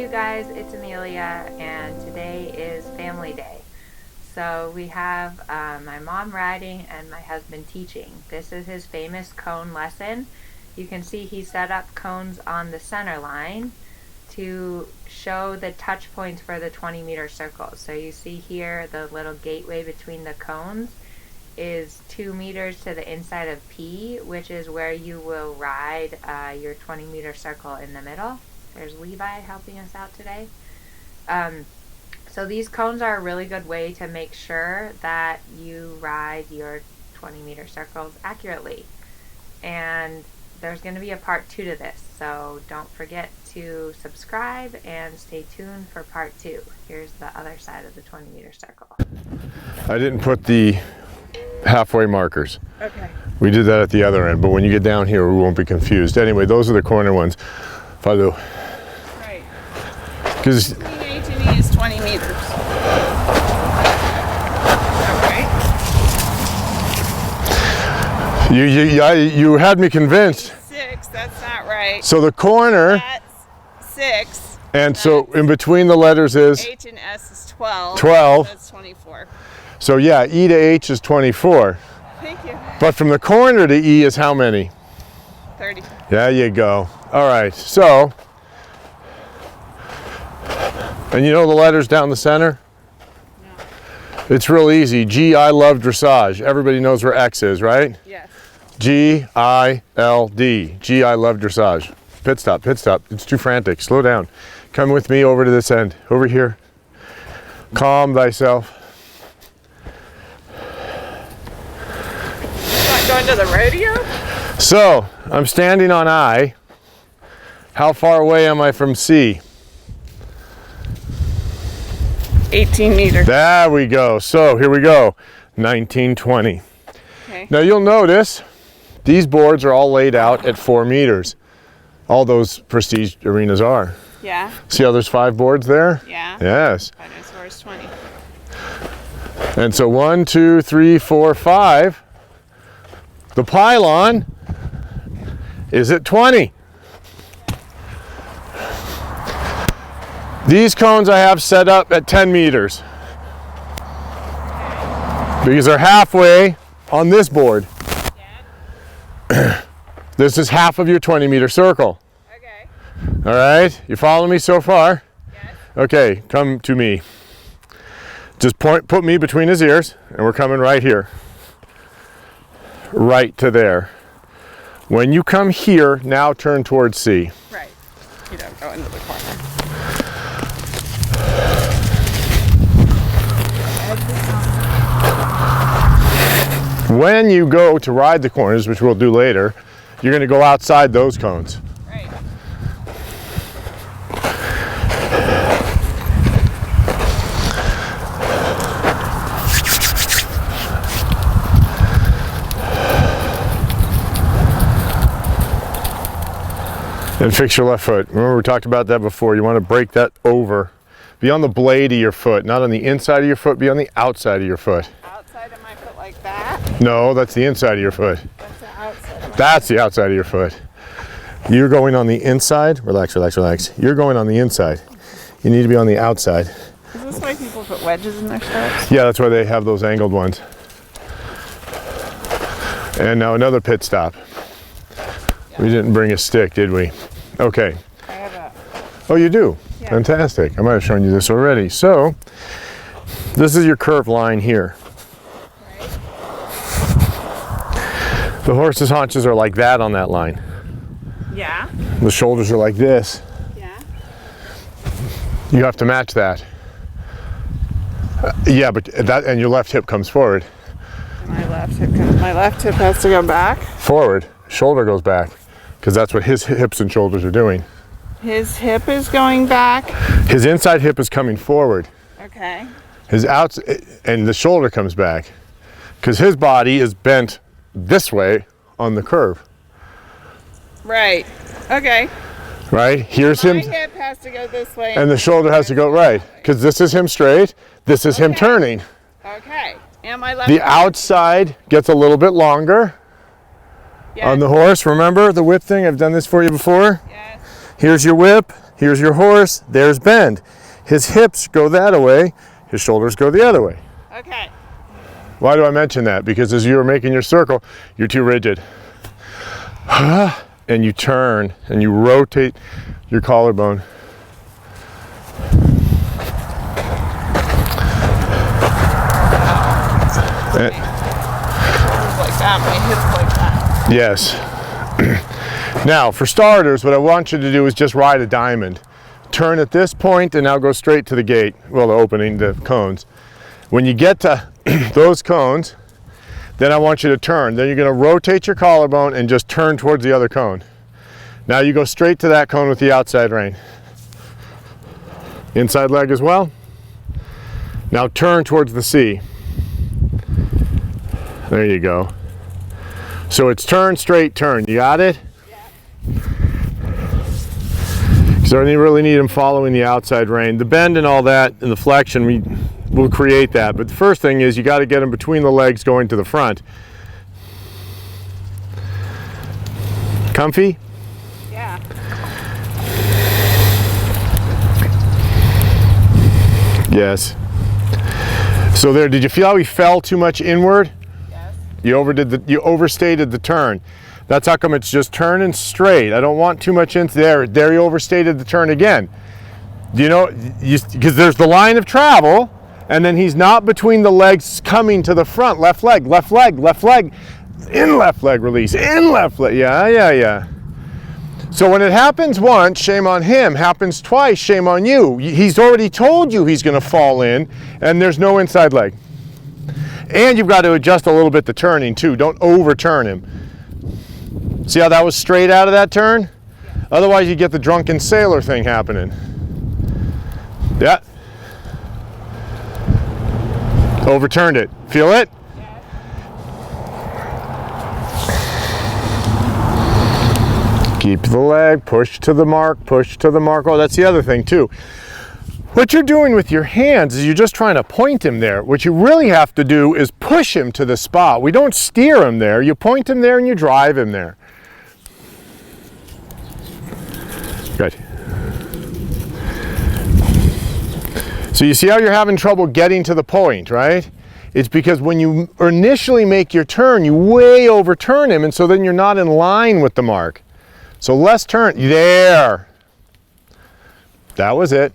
guys, it's Amelia, and today is family day. So we have my mom riding and my husband teaching. This is his famous cone lesson. You can see he set up cones on the center line to show the touch points for the 20-meter circle. So you see here the little gateway between the cones is 2 meters to the inside of P, which is where you will ride your 20-meter circle in the middle. There's Levi helping us out today. So these cones are a really good way to make sure that you ride your 20-meter circles accurately. And there's going to be a part 2 to this, so don't forget to subscribe and stay tuned for part 2. Here's the other side of the 20-meter circle. I didn't put the halfway markers. Okay. We did that at the other end, but when you get down here, we won't be confused. Anyway, those are the corner ones. Follow. Right. Because Between A to E is 20 meters. Okay. you had me convinced. 6, that's not right. So the corner, That's 6. and so in between the letters is H and S is 12. 12. That's 24. So yeah, E to H is 24. Thank you. But from the corner to E is how many? 30. There you go. All right, so, and you know the letters down the center? No. It's real easy. G, I love dressage. Everybody knows where X is, right? Yes. G-I-L-D. G, I love dressage. Pit stop, pit stop. It's too frantic. Slow down. Come with me over to this end. Over here. Calm thyself. Not going to the rodeo? So, I'm standing on I. How far away am I from C? 18 meters. There we go. So, here we go. 1920. Okay. Now, you'll notice these boards are all laid out at 4 meters. All those prestige arenas are. Yeah. See how there's 5 boards there? Yeah. Yes. Dinosaur is 20. And so 1, 2, 3, 4, 5. The pylon is at 20. These cones I have set up at 10 meters. Because they're halfway on this board. Yeah. This is half of your 20-meter circle. Okay. All right, you following me so far? Yes. Okay, come to me. Just put me between his ears, and we're coming right here. Right to there. When you come here, now turn towards C. Right. You don't go into the corner. When you go to ride the corners, which we'll do later, you're going to go outside those cones. Right. And fix your left foot. Remember we talked about that before. You want to break that over. Be on the blade of your foot, not on the inside of your foot, be on the outside of your foot. Outside of my foot like that. No, that's the inside of your foot. That's the outside of my That's the outside of your foot. You're going on the inside. Relax, relax, relax. You're going on the inside. You need to be on the outside. Is this why people put wedges in their shirts? Yeah, that's why they have those angled ones. And now another pit stop. We didn't bring a stick, did we? Okay. I have a. Oh, you do? Yeah. Fantastic. I might have shown you this already. So, this is your curved line here. Right. The horse's haunches are like that on that line. Yeah. The shoulders are like this. Yeah. You have to match that. Yeah, but that, and your left hip comes forward. My left hip has to go back. Forward. Shoulder goes back. Because that's what his hips and shoulders are doing. His hip is going back. His inside hip is coming forward. Okay. His outs and the shoulder comes back. Because his body is bent this way on the curve. Right. Okay. Right? Here's My him. hip has to go this way. And the shoulder has to go right. Because this is him straight. This is him turning. Okay. And my left. The outside gets a little bit longer. Yes. On the horse. Remember the whip thing? I've done this for you before. Yes. Here's your whip. here's your horse, there's bend. His hips go that way, his shoulders go the other way. Okay. Why do I mention that? Because as you're making your circle, you're too rigid. And you turn and you rotate your collarbone. Like that, my hips like that. Yes. Now, for starters, what I want you to do is just ride a diamond. Turn at this point and now go straight to the gate. Well, the opening, the cones. When you get to those cones, then I want you to turn. Then you're going to rotate your collarbone and just turn towards the other cone. Now you go straight to that cone with the outside rein. Inside leg as well. Now turn towards the C. There you go. So it's turn, straight, turn. You got it? Yeah. Because I really need him following the outside rein. The bend and all that and the flexion, we'll create that. But the first thing is you got to get him between the legs going to the front. Comfy? Yeah. Yes. So there, did you feel how he fell too much inward? You overstated the turn. That's how come it's just turning straight. I don't want too much into there. There you overstated the turn again. Do you know, because there's the line of travel, and then he's not between the legs coming to the front. Left leg, left leg, left leg, in left leg release, in left leg. Yeah. So when it happens once, shame on him. Happens twice, shame on you. He's already told you he's going to fall in, and there's no inside leg. And you've got to adjust a little bit the turning too. Don't overturn him. See how that was straight out of that turn? Yeah. Otherwise you get the drunken sailor thing happening. Yeah. Overturned it. Feel it? Yeah. Keep the leg, push to the mark, push to the mark. Oh, that's the other thing too. What you're doing with your hands is you're just trying to point him there. What you really have to do is push him to the spot. We don't steer him there. You point him there and you drive him there. Good. So you see how you're having trouble getting to the point, right? It's because when you initially make your turn, you way overturn him, and so then you're not in line with the mark. So less turn. There. That was it.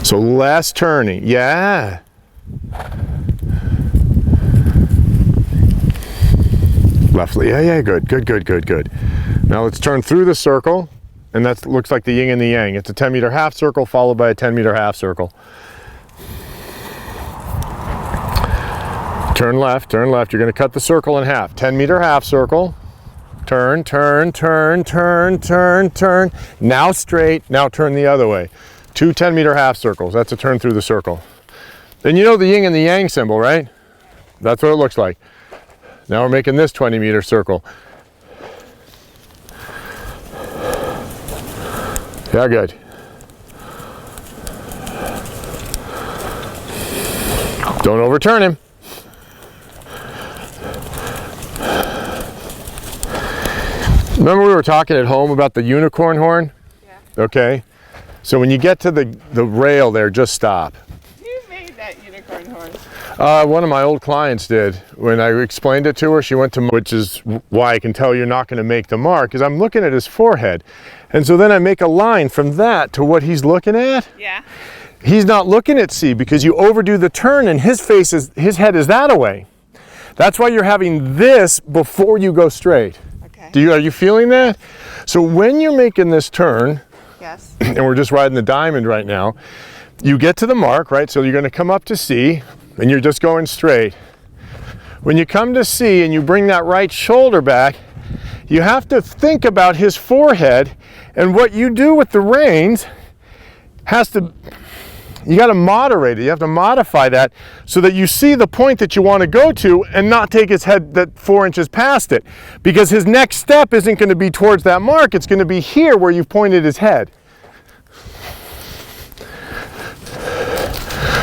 So less turning, yeah. Left, yeah, good. Now let's turn through the circle, and that looks like the yin and the yang. It's a 10-meter half circle followed by a 10-meter half circle. Turn left, you're gonna cut the circle in half. 10-meter half circle. Turn. Now straight, now turn the other way. 2 10-meter half circles, that's a turn through the circle. Then you know the yin and the yang symbol, right? That's what it looks like. Now we're making this 20-meter circle. Yeah, good. Don't overturn him. Remember we were talking at home about the unicorn horn? Yeah. Okay. So when you get to the rail there, just stop. Who made that unicorn horn? One of my old clients did. When I explained it to her, she went to, which is why I can tell you're not going to make the mark, because I'm looking at his forehead. And so then I make a line from that to what he's looking at. Yeah. He's not looking at C because you overdo the turn and his head is that away. That's why you're having this before you go straight. Okay. Are you feeling that? So when you're making this turn, yes, and we're just riding the diamond right now, you get to the mark, right? So you're going to come up to C and you're just going straight. When you come to C and you bring that right shoulder back, you have to think about his forehead, and what you do with the reins you got to moderate it. You have to modify that so that you see the point that you want to go to and not take his head that 4 inches past it, because his next step isn't going to be towards that mark. It's going to be here where you've pointed his head.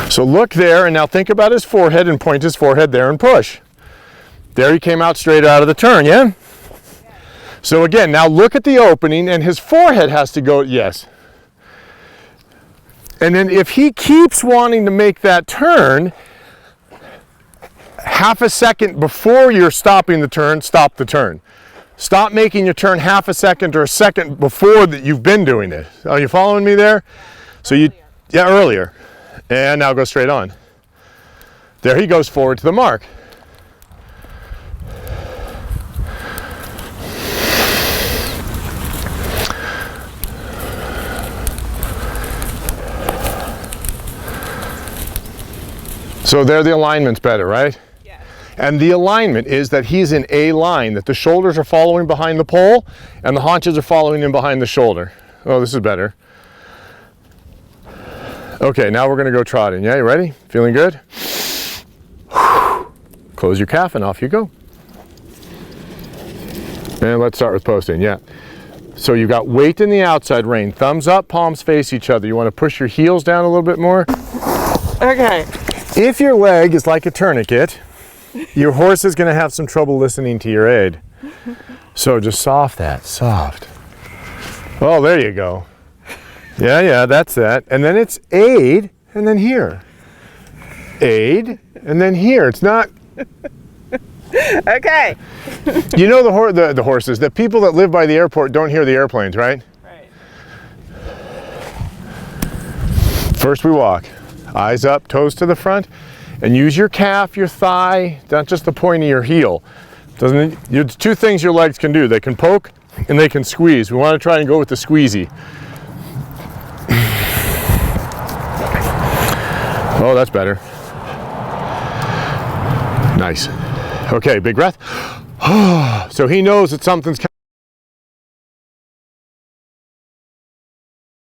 So look there and now think about his forehead and point his forehead there and push. There he came out straight out of the turn, yeah? So again, now look at the opening, and his forehead has to go, yes. And then if he keeps wanting to make that turn, half a second before you're stopping the turn, stop the turn. Stop making your turn half a second or a second before that you've been doing it. Are you following me there? So you, yeah, earlier. And now go straight on. There he goes forward to the mark. So there the alignment's better, right? Yes. And the alignment is that he's in a line, that the shoulders are following behind the pole and the haunches are following in behind the shoulder. Oh, this is better. Okay, now we're gonna go trotting. Yeah, you ready? Feeling good? Close your calf and off you go. And let's start with posting, yeah. So you've got weight in the outside rein. Thumbs up, palms face each other. You wanna push your heels down a little bit more. Okay. If your leg is like a tourniquet, your horse is going to have some trouble listening to your aid. So just soft that, soft. Oh, there you go. Yeah, that's that. And then it's aid, and then here. Aid, and then here. It's not... Okay. You know the horses, the people that live by the airport don't hear the airplanes, right? Right. First we walk. Eyes up, toes to the front, and use your calf, your thigh, not just the point of your heel. There's two things your legs can do. They can poke and they can squeeze. We want to try and go with the squeezy. Oh, that's better. Nice. Okay, big breath. So he knows that something's coming.